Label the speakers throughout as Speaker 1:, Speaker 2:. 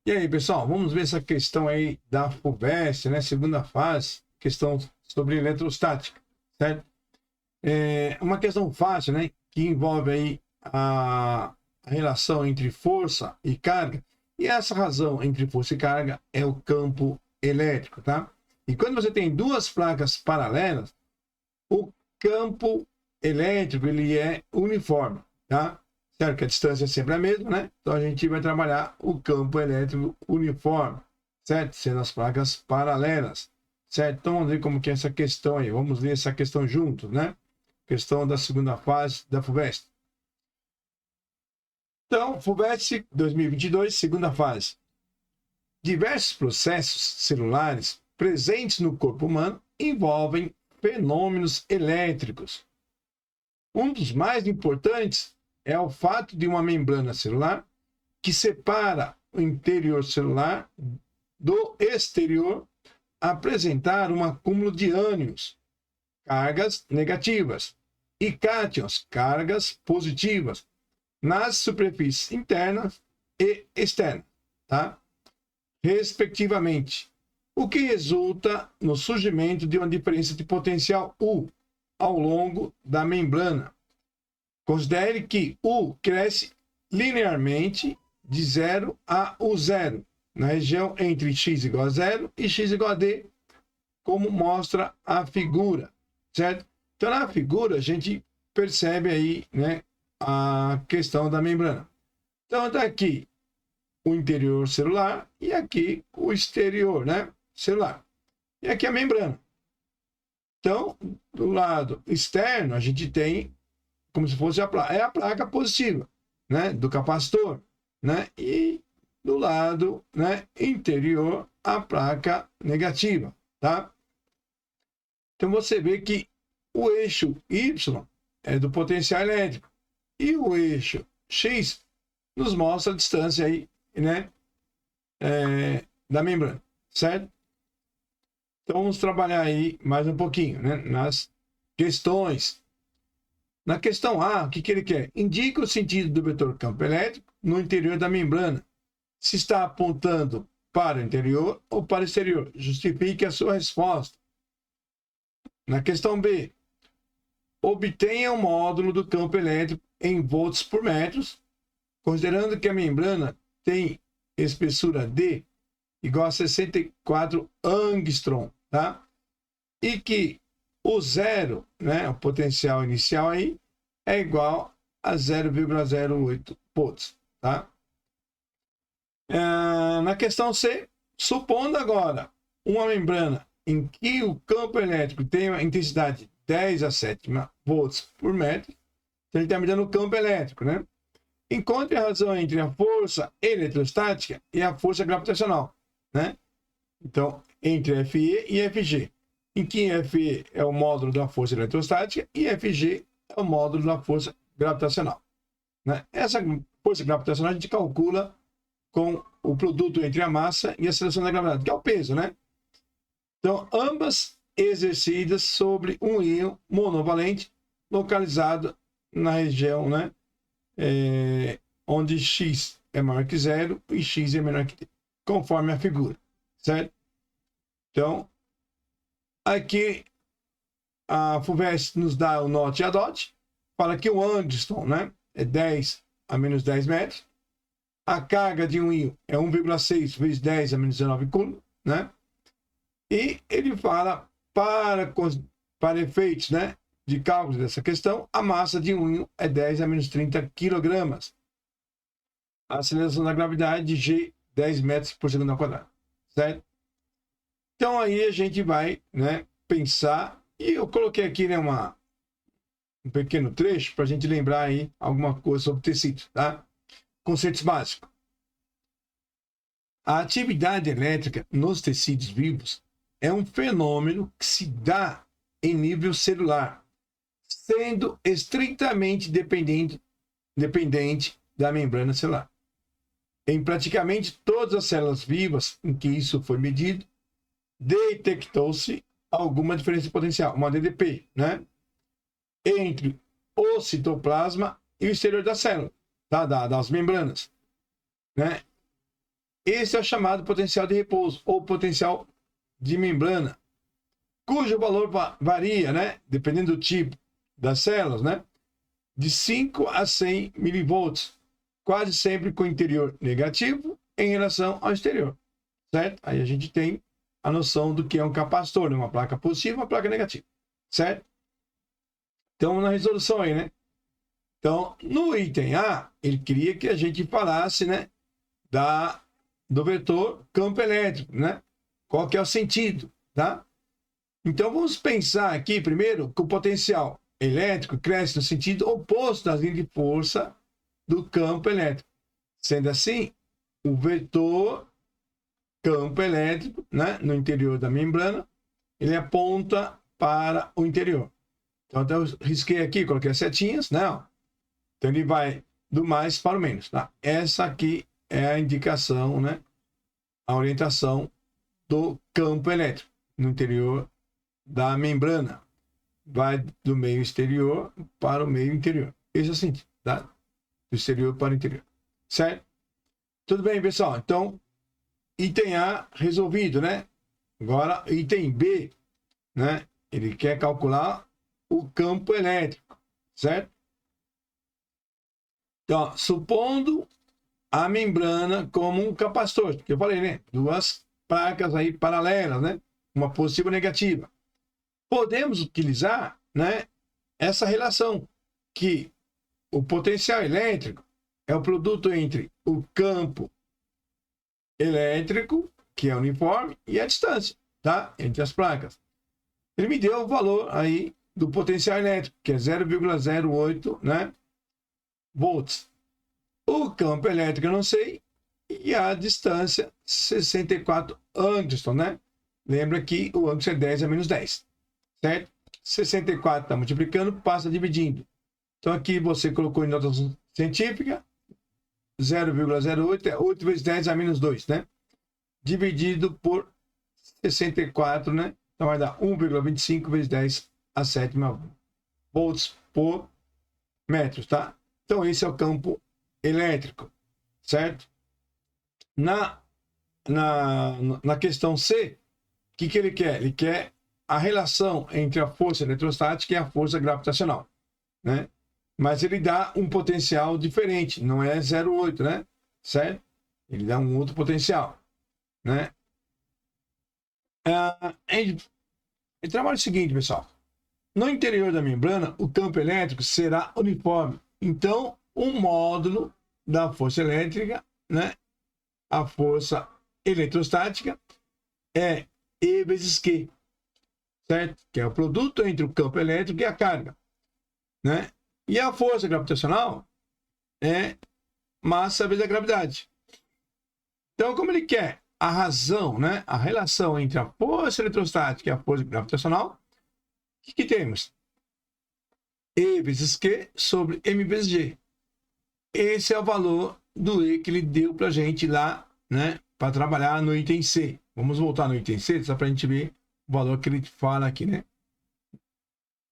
Speaker 1: E aí, pessoal, vamos ver essa questão aí da FUVEST, né? Segunda fase, questão sobre eletrostática, certo? É uma questão fácil, né? Que envolve aí a relação entre força e carga. E essa razão entre força e carga é o campo elétrico, tá? E quando você tem duas placas paralelas, o campo elétrico ele é uniforme, tá? Certo que a distância é sempre a mesma, né? Então a gente vai trabalhar o campo elétrico uniforme, certo? Sendo as placas paralelas, certo? Então vamos ver como que é essa questão aí. Vamos ler essa questão juntos, né? Questão da segunda fase da FUVEST. Então, FUVEST 2022, segunda fase. Diversos processos celulares presentes no corpo humano envolvem fenômenos elétricos. Um dos mais importantes é o fato de uma membrana celular que separa o interior celular do exterior apresentar um acúmulo de ânions, cargas negativas, e cátions, cargas positivas, nas superfícies internas e externas, tá? Respectivamente, o que resulta no surgimento de uma diferença de potencial U ao longo da membrana. Considere que U cresce linearmente de 0 a U0, na região entre x igual a 0 e x igual a D, como mostra a figura, certo? Então, na figura, a gente percebe aí, né, a questão da membrana. Então, está aqui o interior celular e aqui o exterior, né, celular. E aqui a membrana. Então, do lado externo, a gente tem como se fosse a placa positiva, né, do capacitor, né, e do lado, né, interior a placa negativa, tá? Então você vê que o eixo Y é do potencial elétrico e o eixo X nos mostra a distância aí, né, da membrana, certo? Então vamos trabalhar aí mais um pouquinho, né, nas questões. Na questão A, o que ele quer? Indica o sentido do vetor campo elétrico no interior da membrana. Se está apontando para o interior ou para o exterior. Justifique a sua resposta. Na questão B, obtenha o módulo do campo elétrico em volts por metros, considerando que a membrana tem espessura D igual a 64 angstrom, tá? E que o zero, né, o potencial inicial aí, é igual a 0,08 volts, tá? Na questão C, supondo agora uma membrana em que o campo elétrico tem uma intensidade 10 a 7 volts por metro, então ele está me dando o campo elétrico, né? Encontre a razão entre a força eletrostática e a força gravitacional, né? Então, entre FE e FG, em que FE é o módulo da força eletrostática e FG é o módulo da força gravitacional, né? Essa força gravitacional a gente calcula com o produto entre a massa e a aceleração da gravidade, que é o peso, né? Então, ambas exercidas sobre um íon monovalente localizado na região, né, onde X é maior que zero e X é menor que T, conforme a figura, certo? Então, aqui a FUVEST nos dá o NOT e a DOT, fala que o angstrom, né, é 10 a menos 10 metros, a carga de um íon é 1,6 vezes 10 a menos 19 coulomb, né? E ele fala, para efeitos, né, de cálculo dessa questão, a massa de um íon é 10 a menos 30 quilogramas. A aceleração da gravidade de G, 10 metros por segundo ao quadrado, certo? Então aí a gente vai, né, pensar, e eu coloquei aqui, né, um pequeno trecho para a gente lembrar aí alguma coisa sobre tecido, tá? Conceitos básicos. A atividade elétrica nos tecidos vivos é um fenômeno que se dá em nível celular, sendo estritamente dependente da membrana celular. Em praticamente todas as células vivas em que isso foi medido, detectou-se alguma diferença de potencial, uma DDP, né, entre o citoplasma e o exterior da célula, das membranas, né? Esse é o chamado potencial de repouso ou potencial de membrana, cujo valor varia, né, dependendo do tipo das células, né, de 5 a 100 milivolts, quase sempre com o interior negativo em relação ao exterior, certo? Aí a gente tem a noção do que é um capacitor, né? Uma placa positiva e uma placa negativa, certo? Então, na resolução aí, né? Então, no item A, ele queria que a gente falasse, né, do vetor campo elétrico, né? Qual que é o sentido, tá? Então, vamos pensar aqui, primeiro, que o potencial elétrico cresce no sentido oposto das linhas de força do campo elétrico. Sendo assim, o vetor campo elétrico, né, no interior da membrana, ele aponta para o interior. Então, eu risquei aqui, coloquei as setinhas, né? Então, ele vai do mais para o menos, tá? Essa aqui é a indicação, né? A orientação do campo elétrico no interior da membrana. Vai do meio exterior para o meio interior. Esse é o sentido, tá? Do exterior para o interior. Certo? Tudo bem, pessoal? Então, item A resolvido, né? Agora, item B, né? Ele quer calcular o campo elétrico, certo? Então, supondo a membrana como um capacitor, que eu falei, né? Duas placas aí paralelas, né? Uma positiva e negativa. Podemos utilizar, né, essa relação, que o potencial elétrico é o produto entre o campo elétrico, que é uniforme, e a distância, tá? Entre as placas. Ele me deu o valor aí do potencial elétrico, que é 0,08, né, volts. O campo elétrico eu não sei, e a distância 64 angstrom, né? Lembra que o angstrom é 10 a menos 10, certo? 64 está multiplicando, passa dividindo. Então aqui você colocou em notação científica, 0,08 é 8 vezes 10 a menos 2, né? Dividido por 64, né? Então vai dar 1,25 vezes 10 a sétima volts por metro, tá? Então esse é o campo elétrico, certo? Na questão C, o que ele quer? Ele quer a relação entre a força eletrostática e a força gravitacional, né? Mas ele dá um potencial diferente, não é 0,8, né? Certo? Ele dá um outro potencial, né? Ele trabalha o seguinte, pessoal. No interior da membrana, o campo elétrico será uniforme. Então, o módulo da força elétrica, né? A força eletrostática é E vezes Q, certo? Que é o produto entre o campo elétrico e a carga, né? E a força gravitacional é massa vezes a gravidade. Então, como ele quer a razão, né? A relação entre a força eletrostática e a força gravitacional, o que temos? E vezes Q sobre M vezes G. Esse é o valor do E que ele deu para a gente lá, né? Para trabalhar no item C. Vamos voltar no item C, só para a gente ver o valor que ele fala aqui, né?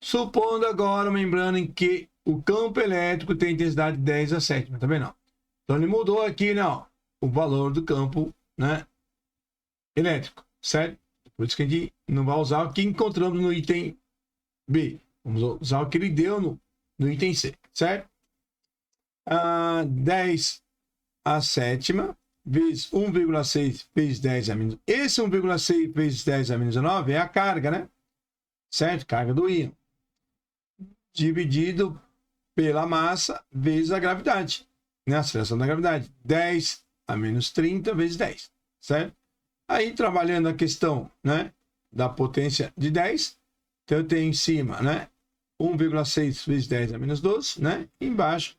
Speaker 1: Supondo agora uma membrana em que o campo elétrico tem intensidade 10 a sétima, tá vendo? Então ele mudou aqui, né, ó, o valor do campo, né, elétrico, certo? Por isso que a gente não vai usar o que encontramos no item B. Vamos usar o que ele deu no item C, certo? 10 a sétima vezes 1,6 vezes 10 a menos... Esse 1,6 vezes 10 a menos 9 é a carga, né? Certo? Carga do íon. Dividido pela massa vezes a gravidade, né? A aceleração da gravidade. 10 a menos 30 vezes 10, certo? Aí, trabalhando a questão, né, da potência de 10, então eu tenho em cima, né, 1,6 vezes 10 a menos 12, né? Embaixo,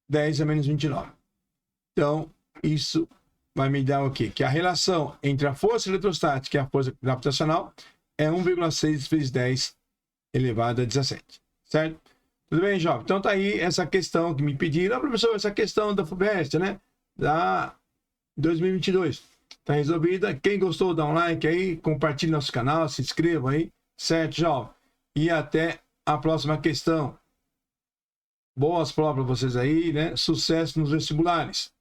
Speaker 1: 10 a menos 29. Então, isso vai me dar o quê? Que a relação entre a força eletrostática e a força gravitacional é 1,6 vezes 10 elevado a 17. Certo? Tudo bem, jovem? Então tá aí essa questão que me pediram. Professor, essa questão da FUVEST, né? Da 2022. Tá resolvida. Quem gostou, dá um like aí, compartilhe nosso canal, se inscreva aí. Certo, jovem? E até a próxima questão. Boas provas para vocês aí, né? Sucesso nos vestibulares.